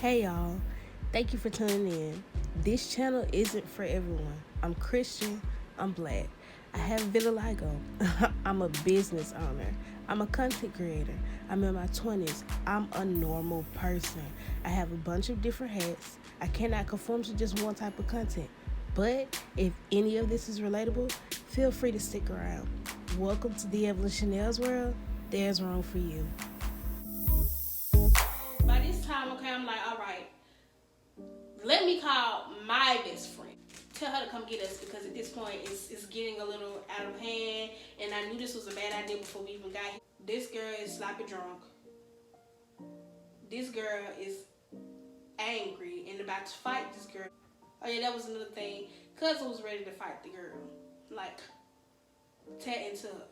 Hey y'all, thank you for tuning in. This channel isn't for everyone. I'm Christian, I'm black, I have vitiligo, I'm a business owner, I'm a content creator, I'm in my 20s, I'm a normal person. I have a bunch of different hats. I cannot conform to just one type of content. But if any of this is relatable, feel free to stick around. Welcome to the Evelyn Chanel's world. There's room for you. By this time, okay, I'm like, all right, let me call my best friend. Tell her to come get us because at this point it's getting a little out of hand, and I knew this was a bad idea before we even got here. This girl is sloppy drunk. This girl is angry and about to fight this girl. Oh yeah, that was another thing. Cousin was ready to fight the girl. Like, tat into her.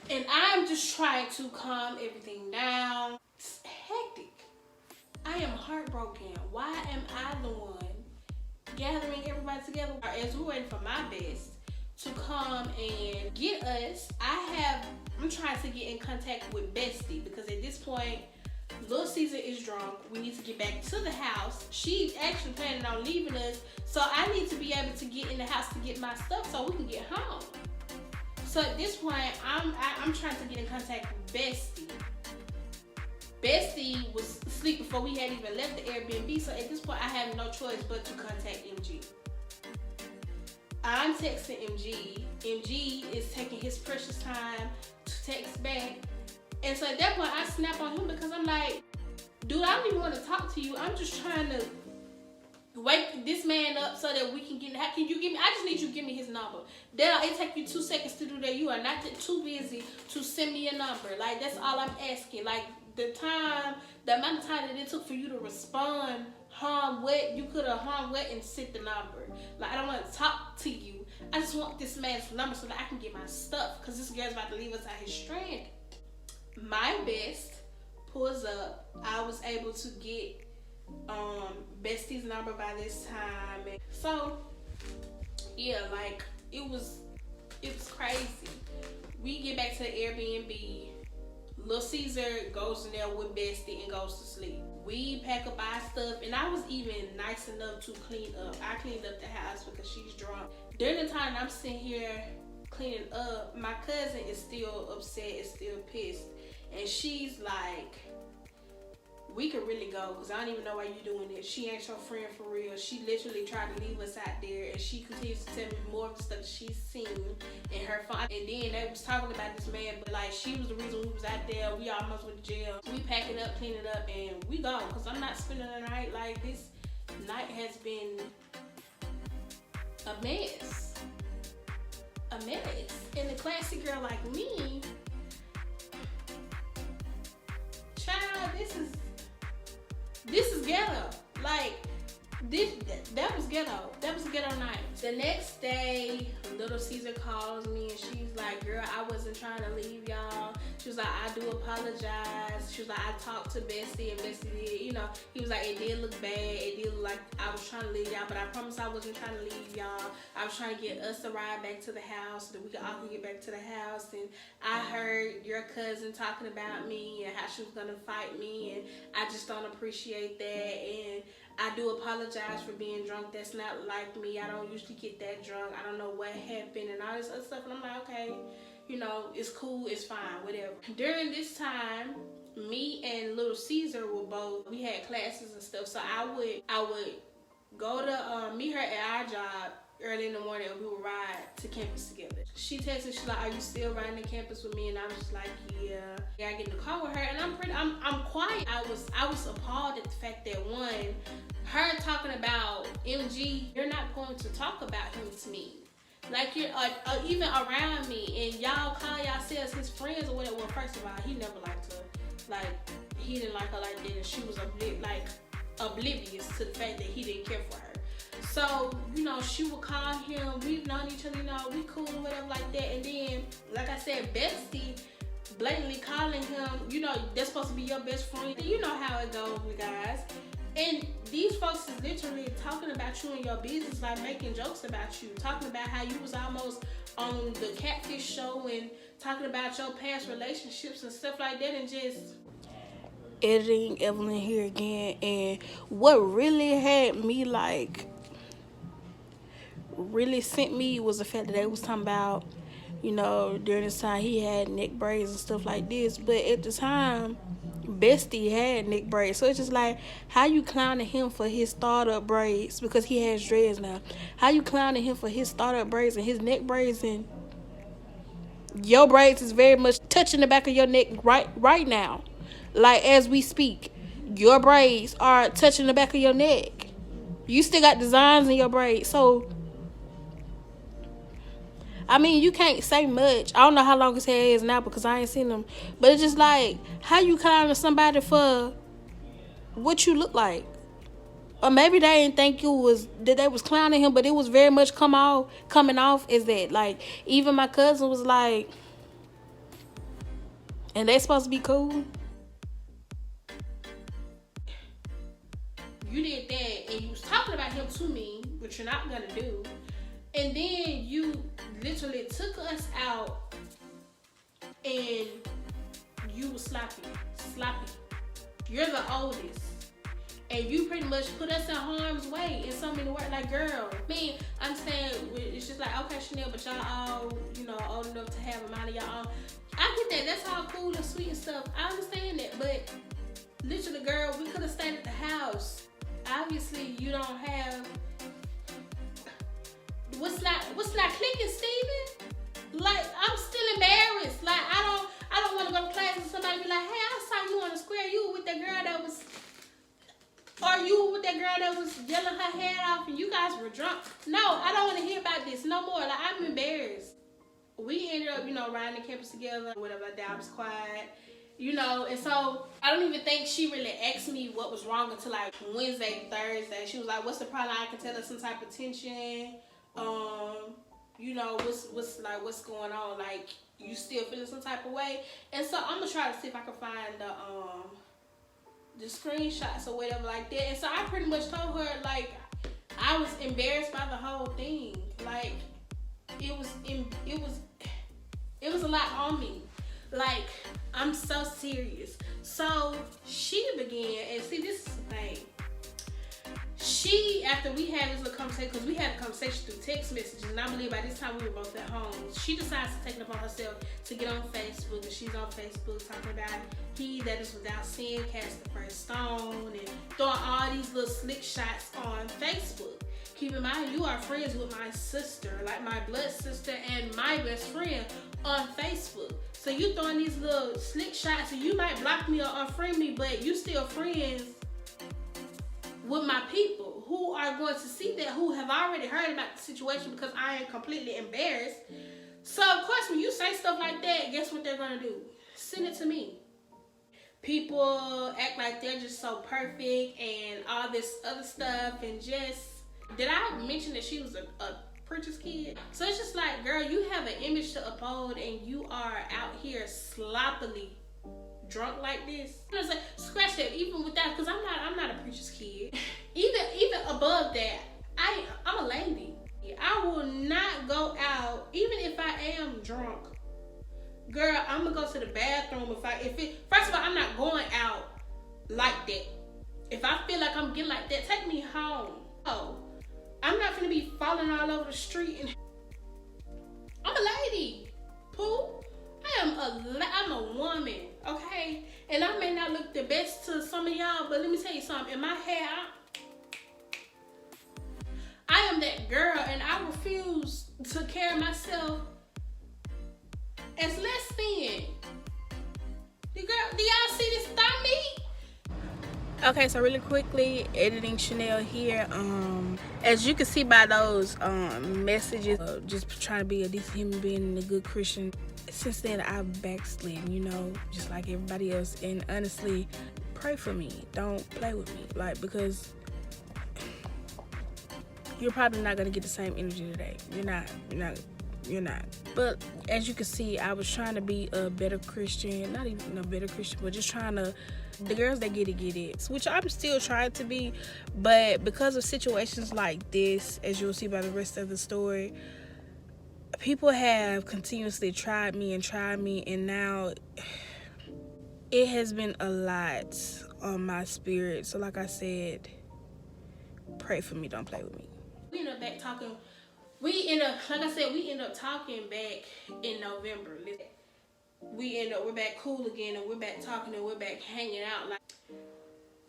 And I'm just trying to calm everything down. It's hectic. I am heartbroken. Why am I the one gathering everybody together? As we're waiting for my best to come and get us, I'm trying to get in contact with Bestie because at this point, Little Caesar is drunk. We need to get back to the house. She's actually planning on leaving us, so I need to be able to get in the house to get my stuff so we can get home. So at this point, I'm trying to get in contact with Bestie. Bestie was asleep before we had even left the Airbnb, so at this point, I have no choice but to contact MG. I'm texting MG. MG is taking his precious time to text back. And so at that point, I snap on him because I'm like, dude, I don't even want to talk to you. I'm just trying to wake this man up so that we can get, how can you give me, I just need you to give me his number. Then it take you 2 seconds to do that. You are not too busy to send me a number. Like, that's all I'm asking. Like, the amount of time that it took for you to respond, you could have and sent the number. Like, I don't want to talk to you. I just want this man's number so that I can get my stuff because this girl's about to leave us out here stranded. My best pulls up. I was able to get Bestie's number by this time. And so yeah, like it was crazy. We get back to the Airbnb. Little Caesar goes in there with Bestie and goes to sleep. We pack up our stuff, and I was even nice enough to clean up. I cleaned up the house because she's drunk. During the time I'm sitting here cleaning up, my cousin is still upset, is still pissed. And she's like, we could really go because I don't even know why you doing this. She ain't your friend for real. She literally tried to leave us out there, and she continues to tell me more of the stuff that she's seen in her phone. And then they was talking about this man, but like she was the reason we was out there. We almost went to jail. We pack it up, clean it up, and we go because I'm not spending the night. Like, this night has been a mess. A mess. And the classy girl like me, child, this is ghetto. Like, that was ghetto. That was a ghetto night. The next day, Little Caesar calls me and she's like, girl, I wasn't trying to leave y'all. She was like, I do apologize. She was like, I talked to Bestie and Bestie did, he was like, it did look bad. It did look like I was trying to leave y'all, but I promise I wasn't trying to leave y'all. I was trying to get us to ride back to the house so that we could all get back to the house. And I heard your cousin talking about me and how she was going to fight me, and I just don't appreciate that. And I do apologize for being drunk. That's not like me. I don't usually get that drunk. I don't know what happened and all this other stuff. And I'm like, okay, it's cool, it's fine, whatever. During this time, me and Little Caesar we had classes and stuff. So I would go to meet her at our job early in the morning, and we would ride to campus together. She texted, she's like, are you still riding to campus with me? And I was just like, yeah. I get in the car with her, and I'm quiet. I was appalled at the fact that, one, her talking about MG, you're not going to talk about him to me. Like, you're even around me, and y'all call yourselves his friends or whatever. Well, first of all, he never liked her. Like, he didn't like her like that, and she was oblivious to the fact that he didn't care for her. So, she would call him. We've known each other, we cool, whatever like that. And then, like I said, Bestie blatantly calling him, they're supposed to be your best friend. You know how it goes, you guys. And these folks is literally talking about you and your business, like making jokes about you, talking about how you was almost on the Catfish show and talking about your past relationships and stuff like that, and just Editing Evelyn here again, and what really had me like really sent me was the fact that they was talking about, you know, during this time he had neck braids and stuff like this, but at the time Bestie had neck braids. So it's just like, how you clowning him for his startup braids because he has dreads now? How you clowning him for his startup braids and his neck braids, and your braids is very much touching the back of your neck right now. Like as we speak, your braids are touching the back of your neck. You still got designs in your braids. So I mean, you can't say much. I don't know how long his hair is now because I ain't seen him. But it's just like, how you clowning somebody for what you look like? Or maybe they didn't think you was that they was clowning him, but it was very much coming off as that. Like even my cousin was like, and they supposed to be cool. You did that, and you was talking about him to me, which you're not gonna do. And then you literally took us out, and you was sloppy. You're the oldest. And you pretty much put us in harm's way in so many words. Like, girl, I mean, I'm saying, it's just like, okay, Chanel, but y'all all, you know, old enough to have a mind of your own. I get that. That's all cool and sweet and stuff. I understand that. But literally, girl, we could have stayed at the house. Obviously, you don't have... What's not clicking, Steven? Like, I'm still embarrassed. Like, I don't want to go to class and somebody be like, hey, I saw you on the square. You were with that girl that was... Or you with that girl that was yelling her head off and you guys were drunk. No, I don't want to hear about this no more. Like, I'm embarrassed. We ended up, you know, riding the campus together. Whatever, I was quiet. You know, and so I don't even think she really asked me what was wrong until like Wednesday, Thursday. She was like, what's the problem? I can tell her some type of tension. You know, what's going on? Like, you still feeling some type of way? And so I'm gonna try to see if I can find the screenshots or whatever like that. And so I pretty much told her, like, I was embarrassed by the whole thing. Like, it was a lot on me. Like, I'm so serious. So she began, and see, this is the thing. She, after we had this little conversation, because we had a conversation through text messages, and I believe by this time we were both at home, she decides to take it upon herself to get on Facebook, and she's on Facebook talking about he that is without sin cast the first stone, and throwing all these little slick shots on Facebook. Keep in mind, you are friends with my sister, like my blood sister and my best friend on Facebook. So you throwing these little slick shots, and you might block me or unfriend me, but you still friends with my people who are going to see that, who have already heard about the situation because I am completely embarrassed. So of course, when you say stuff like that, guess what they're gonna do? Send it to me. People act like they're just so perfect and all this other stuff, and just, did I mention that she was a preacher's kid? So it's just like, girl, you have an image to uphold and you are out here sloppily drunk like this. You know what I'm saying? Scratch that. Even with that, because I'm not a preacher's kid. Even above that, I'm a lady. I will not go out even if I am drunk. Girl, I'm gonna go to the bathroom first of all, I'm not going out like that. If I feel like I'm getting like that, take me home. Oh, I'm not gonna be falling all over the street. And I'm a lady, Pooh. I'm a woman, okay? And I may not look the best to some of y'all, but let me tell you something. In my hair, I am that girl, and I refuse to carry myself as less than. Do y'all see this thigh meat? Okay, so really quickly, Editing Chanel here. As you can see by those messages, just trying to be a decent human being and a good Christian. Since then, I've backslid, you know, just like everybody else. And honestly, pray for me. Don't play with me, like, because you're probably not gonna get the same energy today. You're not. But as you can see, I was trying to be a better Christian, not even a better Christian, but just trying to. The girls that get it, which I'm still trying to be, but because of situations like this, as you'll see by the rest of the story, people have continuously tried me, and now It has been a lot on my spirit. So like I said, pray for me, don't play with me. We end up back talking. Like I said, we end up talking back in November. We're back cool again, and we're back talking, and we're back hanging out. Like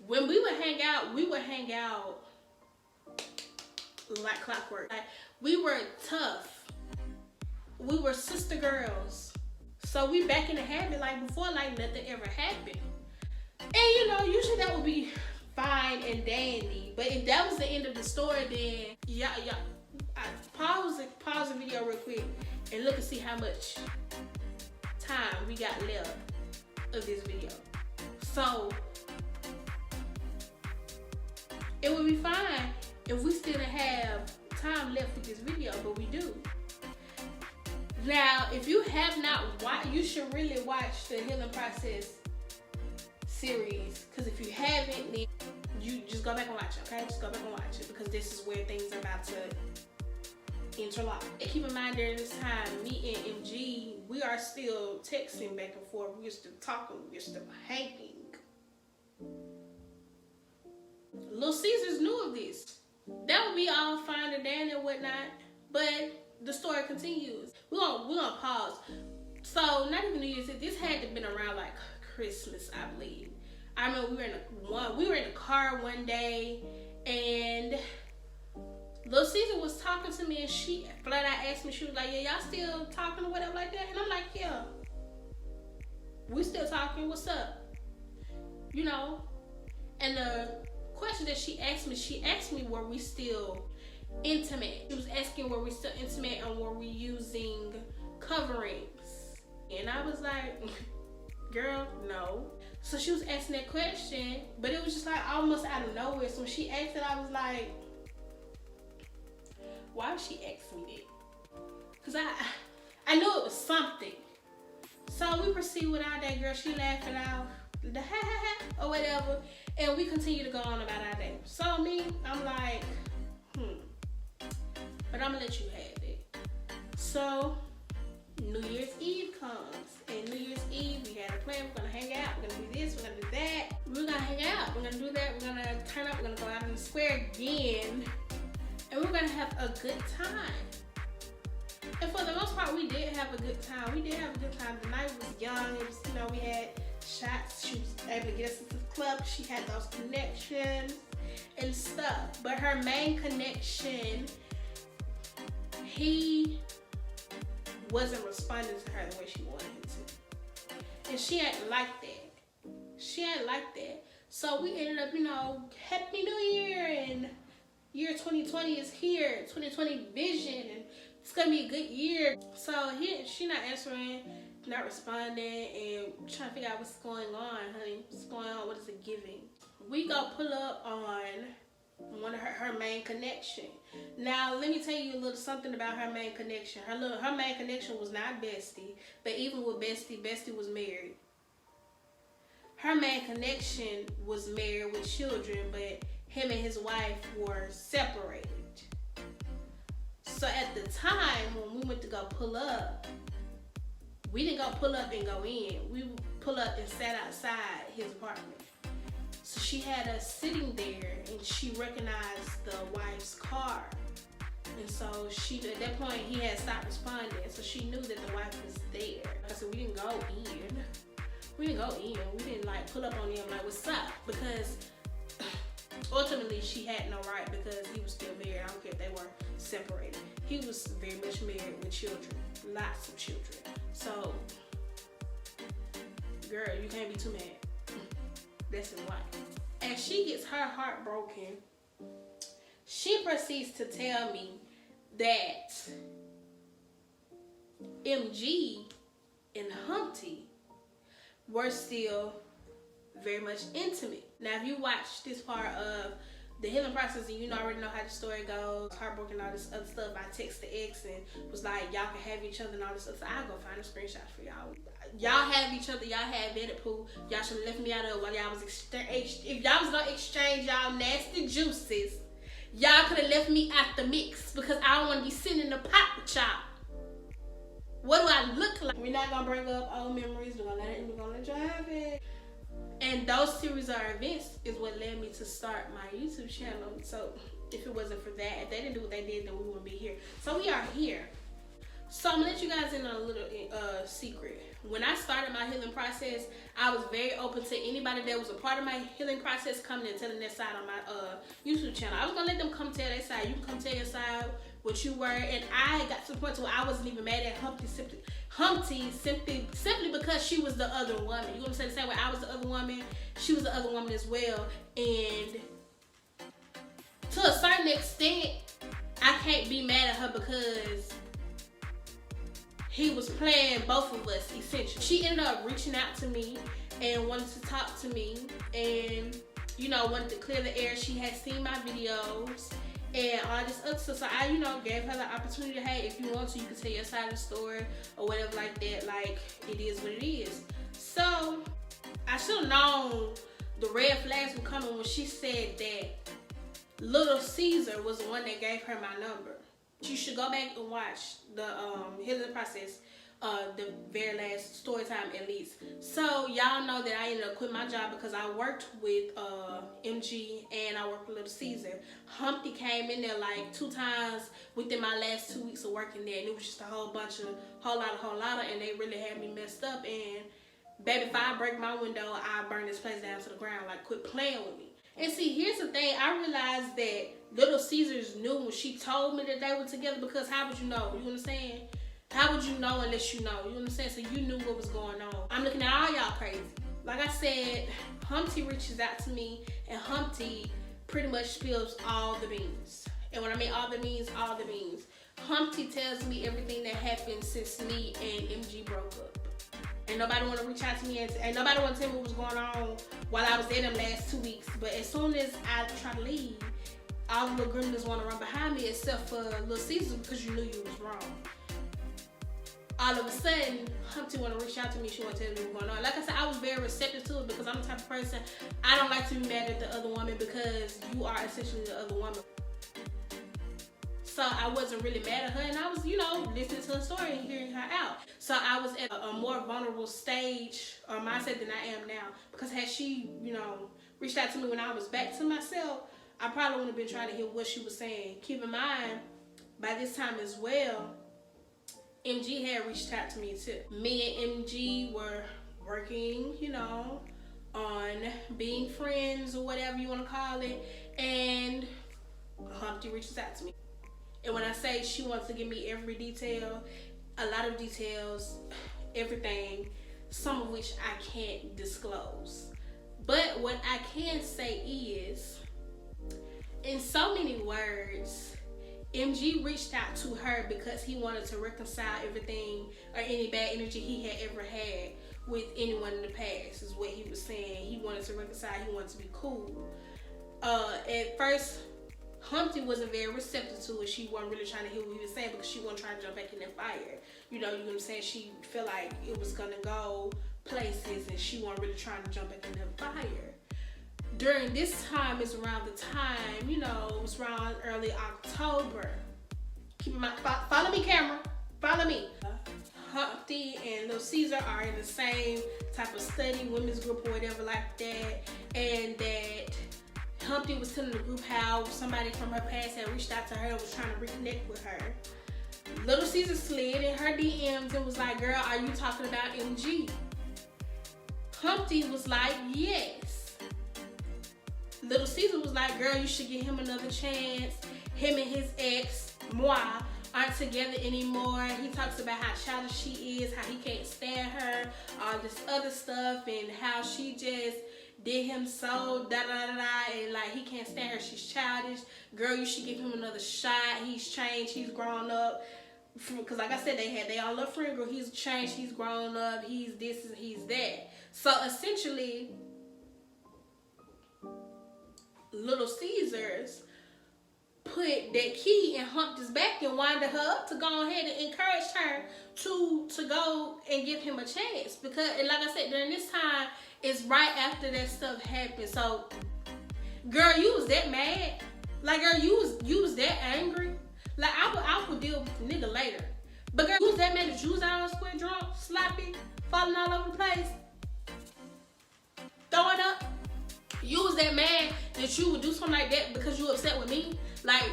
when we would hang out like clockwork. Like we were tough. We were sister girls. So we back in the habit like before, like nothing ever happened. And usually that would be fine and dandy. But if that was the end of the story, then yeah, pause the video real quick and look and see how much time we got left of this video. So it would be fine if we still didn't have time left with this video, but we do. Now, if you have not watched, you should really watch the Healing Process series. Because if you haven't, then you just go back and watch it, okay? Just go back and watch it, because this is where things are about to interlock. And keep in mind, during this time, me and MG, we are still texting back and forth. We're still talking. We're still hanging. Little Caesars knew of this. That would be all fine and dandy and whatnot, but the story continues. We're gonna pause. So not even New Year's Eve. This had to have been around like Christmas, I believe. I remember we were in the car one day, and Little Caesar was talking to me, and she flat out asked me. She was like, "Yeah, y'all still talking or whatever like that?" And I'm like, "Yeah, we still talking. What's up?" And the question that she asked me, were we still intimate? She was asking, were we still intimate, and were we using coverings? And I was like, girl, no. So she was asking that question, but it was just like almost out of nowhere. So when she asked it, I was like, why would she ask me that? Because I knew it was something. So we proceed with our day, girl. She laughed it out, the ha ha ha or whatever, and we continue to go on about our day. So I'm like, but I'm gonna let you have it. So New Year's Eve comes, and New Year's Eve we had a plan. We're gonna hang out. We're gonna do this. We're gonna do that. We're gonna hang out. We're gonna do that. We're gonna turn up. We're gonna go out in the square again, and we're gonna have a good time. And for the most part, we did have a good time. The night was young. It was, we had shots. She was able to get us into the club. She had those connections and stuff. But her main connection, he wasn't responding to her the way she wanted him to. And she ain't like that. So we ended up, Happy New Year, and year 2020 is here. 2020 vision, and it's gonna be a good year. So she not answering, not responding, and trying to figure out what's going on, honey. What's going on? What is it giving? We go pull up on one of her main connection. Now let me tell you a little something about her main connection. Her main connection was not Bestie, but even with Bestie was married. Her main connection was married with children, but him and his wife were separated. So at the time when we went to go pull up, we didn't go pull up and go in. We pull up and sat outside his apartment. So she had us sitting there, and she recognized the wife's car. And so at that point, he had stopped responding. So she knew that the wife was there. So we didn't go in. We didn't like pull up on him like, what's up? Because ultimately she had no right, because he was still married. I don't care if they were separated. He was very much married with children, lots of children. So, girl, you can't be too mad. That's his wife. As she gets her heart broken, she proceeds to tell me that MG and Humpty were still very much intimate. Now, if you watch this part of the healing process and you already know how the story goes, heartbroken, all this other stuff, I texted the ex and was like, y'all can have each other and all this stuff. So I'll go find a screenshot for y'all. Y'all have each other, y'all had vetted pool. Y'all should have left me out of it while y'all was if y'all was gonna exchange y'all nasty juices, y'all could have left me out the mix, because I don't want to be sitting in the pot with y'all. What do I look like? We're not gonna bring up old memories. We're gonna let y'all have it. And those series of events is what led me to start my YouTube channel. So if it wasn't for that, if they didn't do what they did, then we wouldn't be here. So we are here. So I'm gonna let you guys in on a little secret. When I started my healing process, I was very open to anybody that was a part of my healing process coming and telling their side on my YouTube channel. I was gonna let them come tell their side. You can come tell your side, what you were, and I got to the point where I wasn't even mad at Humpty simply because she was the other woman. You know what I'm saying? The same way I was the other woman, she was the other woman as well. And to a certain extent, I can't be mad at her because he was playing both of us, essentially. She ended up reaching out to me and wanted to talk to me and, you know, wanted to clear the air. She had seen my videos and all this other stuff. So I, you know, gave her the opportunity, hey, if you want to, you can tell your side of the story or whatever like that. Like, it is what it is. So I should have known the red flags were coming when she said that Little Caesar was the one that gave her my number. You should go back and watch the healing process, the very last story time at least. So y'all know that I ended up quitting my job because I worked with MG and I worked with Little Caesar. Humpty came in there like 2 times within my last 2 weeks of working there, and it was just a whole lot of, and they really had me messed up. And baby, if I break my window, I burn this place down to the ground. Like, quit playing with me. And see, here's the thing. I realized that Little Caesars knew when she told me that they were together, because how would you know? You know what I'm saying? How would you know unless you know? You know what I'm saying? So you knew what was going on. I'm looking at all y'all crazy. Like I said, Humpty reaches out to me, and Humpty pretty much spills all the beans. And when I mean all the beans, all the beans. Humpty tells me everything that happened since me and MG broke up. Ain't nobody want to reach out to me, and nobody want to tell me what was going on while I was there them last 2 weeks. But as soon as I try to leave, all the little gremlins want to run behind me, except for Little Caesar, because you knew you was wrong. All of a sudden, Humpty want to reach out to me. She want to tell me what's going on. Like I said, I was very receptive to it because I'm the type of person, I don't like to be mad at the other woman because you are essentially the other woman. So I wasn't really mad at her, and I was, you know, listening to her story and hearing her out. So I was at a more vulnerable stage or mindset than I am now, because had she, you know, reached out to me when I was back to myself, I probably wouldn't have been trying to hear what she was saying. Keep in mind, by this time as well, MG had reached out to me too. Me and MG were working, you know, on being friends or whatever you want to call it, and Humpty reaches out to me. And when I say she wants to give me every detail, a lot of details, everything, some of which I can't disclose. But what I can say is, in so many words, MG reached out to her because he wanted to reconcile everything or any bad energy he had ever had with anyone in the past, is what he was saying. He wanted to reconcile, he wanted to be cool. At first, Humpty wasn't very receptive to it. She wasn't really trying to hear what he was saying because she wasn't trying to jump back in that fire. You know what I'm saying? She felt like it was gonna go places and she wasn't really trying to jump back in that fire. During this time is around the time, you know, it was around early October. Keep in mind, follow me, camera. Follow me. Humpty and Little Caesar are in the same type of study, women's group or whatever like that, and that Humpty was telling the group how somebody from her past had reached out to her and was trying to reconnect with her. Little Caesar slid in her DMs and was like, girl, are you talking about MG? Humpty was like, yes. Little Caesar was like, girl, you should give him another chance. Him and his ex, Moi, aren't together anymore. He talks about how childish she is, how he can't stand her, all this other stuff, and how she just did him so and like he can't stand her, she's childish. Girl, you should give him another shot. He's changed, he's grown up. Because like I said, they had their own little friend group. He's changed, he's grown up, he's this and he's that. So essentially, Little Caesars put that key in Humpty's back and winded her up to go ahead and encourage her to go and give him a chance. Because, and like I said, during this time, it's right after that stuff happened. So, girl, you was that mad? Like, girl, you was that angry? Like, I would deal with the nigga later. But girl, who's that man that you was out on square drunk, sloppy, falling all over the place, throwing up? You was that man that you would do something like that because you upset with me? Like,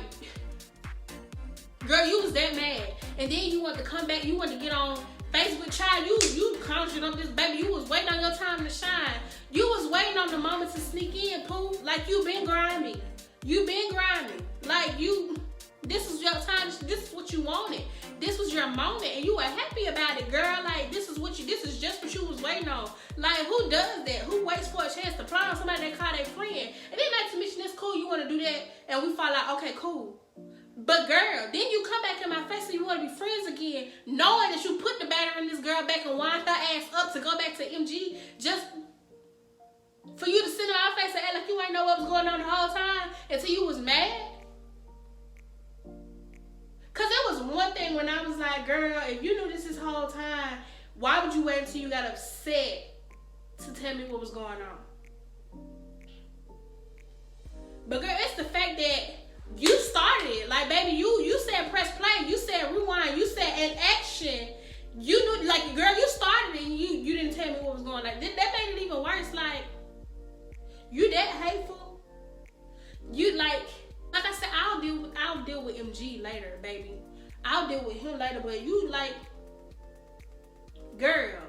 girl, you was that mad. And then you want to come back, you want to get on Facebook, child. You conjured up this baby. You was waiting on your time to shine. You was waiting on the moment to sneak in, Pooh. Like, you been grimy. You been grimy. Like, this is your time. This is what you wanted. This was your moment, and you were happy about it, girl. Like, this is just what you was waiting on. Like, who does that? Who waits for a chance to fly on somebody they call their friend? And then not to mention this cool, you want to do that, and we fall out. Okay, cool. But girl, then you come back in my face and you want to be friends again, knowing that you put the battery in this girl back and wind her ass up to go back to MG, just for you to sit in our face and act like you ain't know what was going on the whole time until you was mad. Cause it was one thing when I was like, girl, if you knew this whole time, why would you wait until you got upset to tell me what was going on? But girl, it's the fact that you started it. Like, baby, you said press play, you said rewind, you said an action. You knew, like, girl, you started it and you didn't tell me what was going on. Like, that made it even worse. Like, you that hateful. You like I said, I'll deal with MG later, baby. I'll deal with him later, but you like, girl,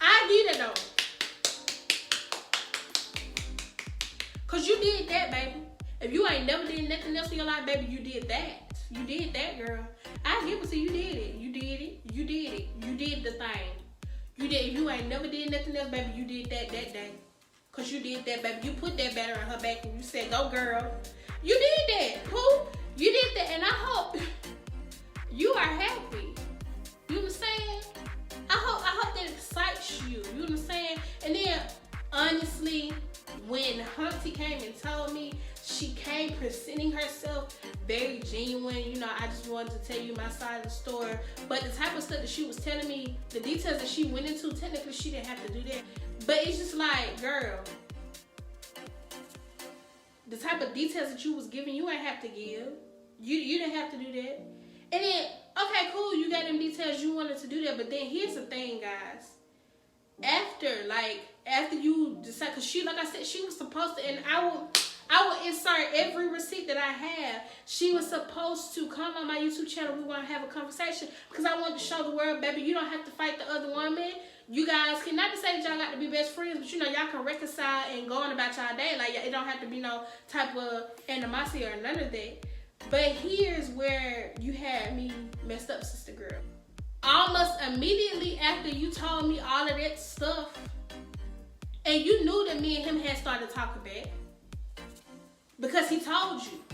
I did it though. Cause you did that, baby. If you ain't never did nothing else in your life, baby, you did that. You did that, girl. I give it to you. You did it. You did it. You did it. You did the thing. You did. If you ain't never did nothing else, baby, you did that day. Cause you did that, baby. You put that battery on her back and you said, "Go, girl." You did that, Pooh. You did that, and I hope you are happy. You know what I'm saying? I hope that excites you. You know what I'm saying? And then, honestly, when Humpty came and told me, she came presenting herself very genuine. You know, I just wanted to tell you my side of the story. But the type of stuff that she was telling me, the details that she went into, technically she didn't have to do that. But it's just like, girl, the type of details that you was giving, you ain't have to give. You didn't have to do that. And then, okay, cool, you got them details, you wanted to do that. But then here's the thing, guys. After you decide, because she, like I said, she was supposed to, and I will insert every receipt that I have. She was supposed to come on my YouTube channel. We want to have a conversation because I wanted to show the world, baby, you don't have to fight the other woman. You guys can, not to say that y'all got to be best friends, but you know, y'all can reconcile and go on about y'all day. Like, it don't have to be no type of animosity or none of that. But here's where you had me messed up, sister girl. Almost immediately after you told me all of that stuff, and you knew that me and him had started talking back, because he told you.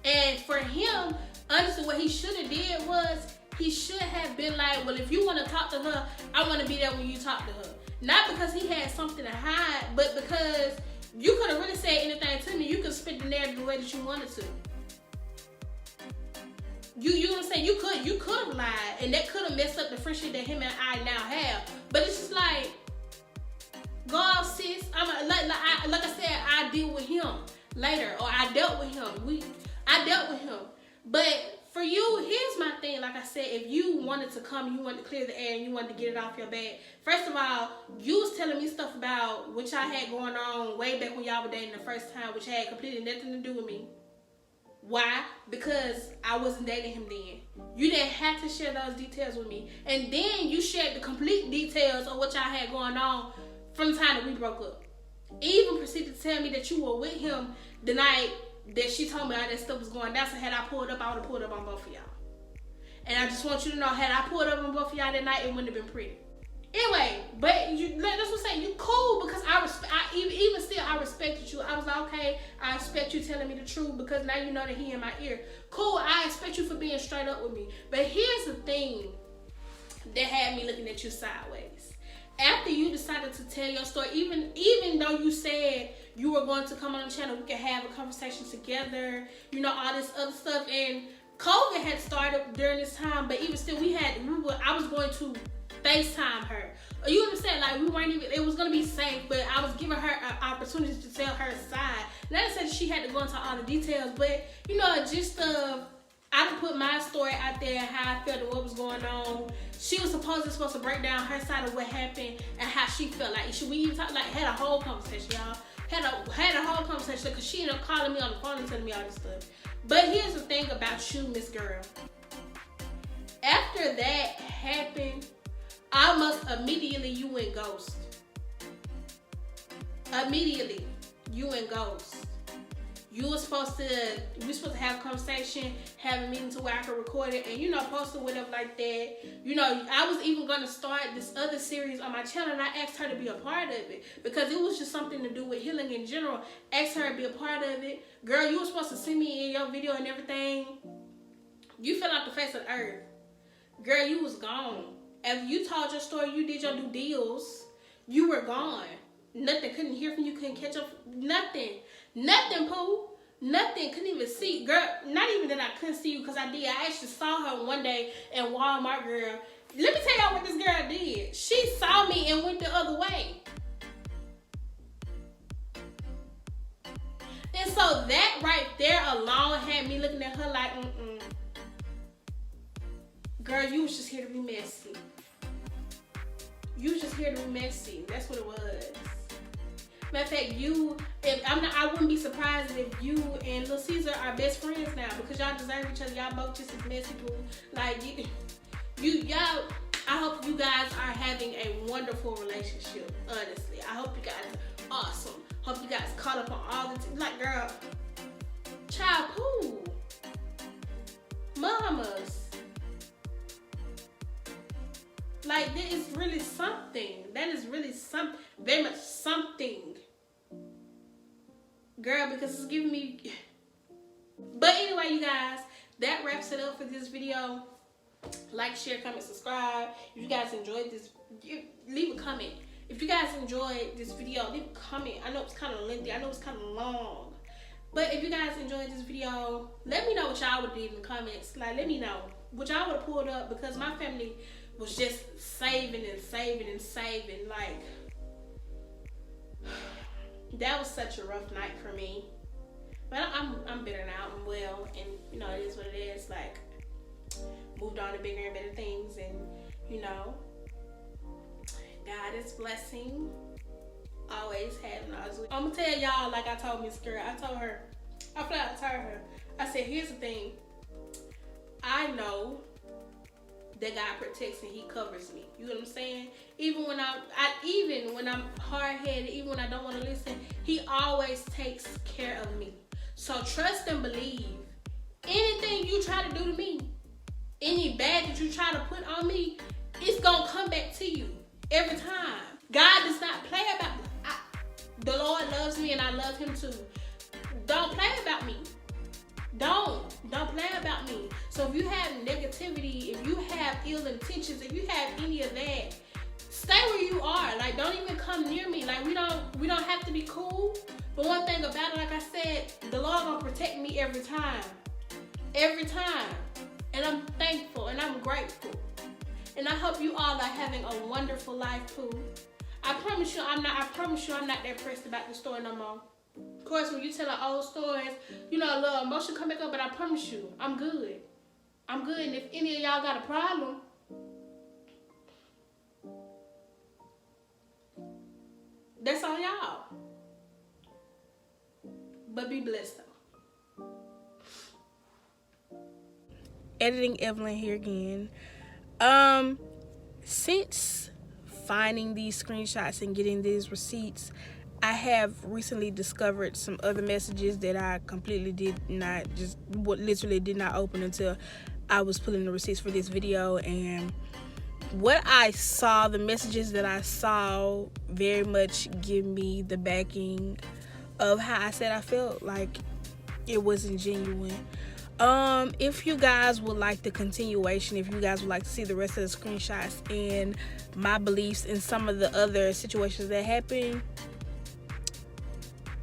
And for him, honestly, what he should have did was, he should have been like, well, if you want to talk to her, I want to be there when you talk to her. Not because he had something to hide, but because you could have really said anything to me. You could spit the narrative the way that you wanted to. You know what I'm saying? You could have lied, and that could have messed up the friendship that him and I now have. But it's just like, go off, sis. Like I said, I deal with him later, or I dealt with him. I dealt with him. But for you, here's my thing. Like I said, if you wanted to come, you wanted to clear the air, and you wanted to get it off your back. First of all, you was telling me stuff about what y'all had going on way back when y'all were dating the first time, which had completely nothing to do with me. Why? Because I wasn't dating him then. You didn't have to share those details with me. And then you shared the complete details of what y'all had going on from the time that we broke up. Even proceeded to tell me that you were with him the night that she told me all that stuff was going down. So had I pulled up, I would have pulled up on both of y'all. And I just want you to know, had I pulled up on both of y'all that night, it wouldn't have been pretty. Anyway, but that's what I'm saying. You cool because even still I respected you. I was like, okay, I expect you telling me the truth because now you know that he in my ear. Cool, I expect you for being straight up with me. But here's the thing that had me looking at you sideways. After you decided to tell your story, even though you said you were going to come on the channel, we could have a conversation together, you know, all this other stuff, and COVID had started during this time, but even still I was going to FaceTime her. You understand? Like, we weren't even, it was gonna be safe, but I was giving her an opportunity to tell her side. Not to say she had to go into all the details, but you know, just I done put my story out there, how I felt and what was going on. She was supposed to break down her side of what happened and how she felt. Like, should we even talk? Like, had a whole conversation, y'all. Had a whole conversation because she ended up calling me on the phone and telling me all this stuff. But here's the thing about you, Miss Girl. After that happened, almost immediately you went ghost. Immediately, you went ghost. We were supposed to have a conversation, have a meeting to where I could record it and, you know, post it, whatever like that. You know, I was even going to start this other series on my channel and I asked her to be a part of it because it was just something to do with healing in general. Asked her to be a part of it. Girl, you were supposed to see me in your video and everything. You fell off the face of the earth. Girl, you was gone. After you told your story, you did your due deals, you were gone. Nothing, couldn't hear from you, couldn't catch up, nothing. Nothing, Pooh. Nothing, couldn't even see. Girl, not even that I couldn't see you because I did. I actually saw her one day in Walmart, girl. Let me tell y'all what this girl did. She saw me and went the other way. And so that right there alone had me looking at her like, Girl, you was just here to be messy. You was just here to be messy. That's what it was. Matter of fact, I wouldn't be surprised if you and Lil Caesar are best friends now because y'all deserve each other. Y'all both just as messy, boo. Like y'all. I hope you guys are having a wonderful relationship. Honestly, I hope you guys are awesome. Hope you guys caught up on all the like, girl, child, poo, mamas. Like, that is really something. That is really very much something. Girl, because it's giving me... But anyway, you guys, that wraps it up for this video. Like, share, comment, subscribe. If you guys enjoyed this, leave a comment. If you guys enjoyed this video, leave a comment. I know it's kind of lengthy. I know it's kind of long. But if you guys enjoyed this video, let me know what y'all would do in the comments. Like, let me know what y'all would have pulled up because my family... was just saving and saving and saving. Like, that was such a rough night for me. But I'm better now. I'm well, and you know, it is what it is. Like, moved on to bigger and better things, and you know, God is blessing. Always having always. I'm gonna tell y'all, like I told Miss Girl. I told her. I flat out told her. I said, here's the thing. I know that God protects and He covers me. You know what I'm saying? Even when I'm hard-headed, even when I don't want to listen, He always takes care of me. So trust and believe. Anything you try to do to me, any bad that you try to put on me, it's gonna come back to you every time. God does not play about me. The Lord loves me and I love Him too. Don't play about me. Don't play about me. So if you have negativity, if you have ill intentions, if you have any of that, stay where you are. Like, don't even come near me. Like, we don't have to be cool. But one thing about it, like I said, the Lord gonna protect me every time. Every time. And I'm thankful and I'm grateful. And I hope you all are having a wonderful life too. I promise you I'm not that pressed about the story no more. Of course, when you tell old stories, you know, a little emotion come back up, but I promise you, I'm good. I'm good, and if any of y'all got a problem, that's on y'all. But be blessed, though. Editing Evelyn here again. Since finding these screenshots and getting these receipts, I have recently discovered some other messages that I completely literally did not open until I was pulling the receipts for this video. And what I saw, the messages that I saw very much give me the backing of how I said I felt like it wasn't genuine. If you guys would like the continuation, if you guys would like to see the rest of the screenshots and my beliefs in some of the other situations that happened,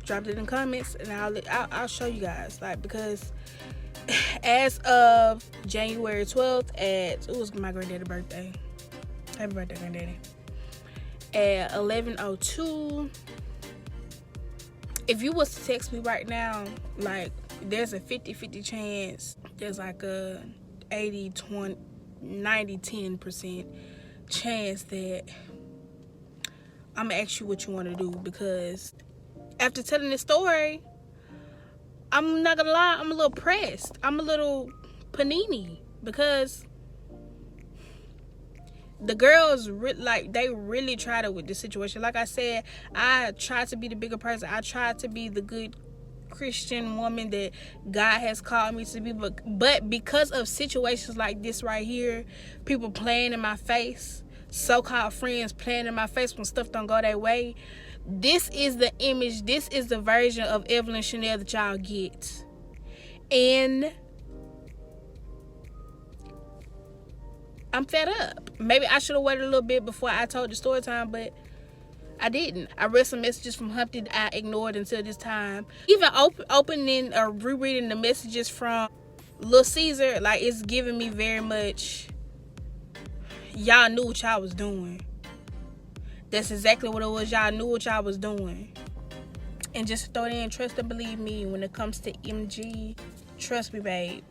drop it in the comments and I'll show you guys. Like, because as of January 12th it was my granddaddy's birthday. Happy birthday, granddaddy. at 11:02. If you was to text me right now, like, there's a 50-50 chance, there's like a 80-20 90-10% chance that I'm gonna ask you what you want to do, because after telling this story, I'm not gonna lie, I'm a little pressed. I'm a little panini, because the girls they really tried it with this situation. Like I said, I tried to be the bigger person. I tried to be the good Christian woman that God has called me to be, but because of situations like this right here, people playing in my face, so-called friends playing in my face when stuff don't go their way, this is the image, this is the version of Evelyn Chanel that y'all get. And I'm fed up. Maybe I should have waited a little bit before I told the story time, but I didn't. I read some messages from Humpty that I ignored until this time. Even opening or rereading the messages from Lil Caesar, like, it's giving me very much, y'all knew what y'all was doing. That's exactly what it was. Y'all knew what y'all was doing. And just throw it in, trust and believe me, when it comes to MG, trust me, babe.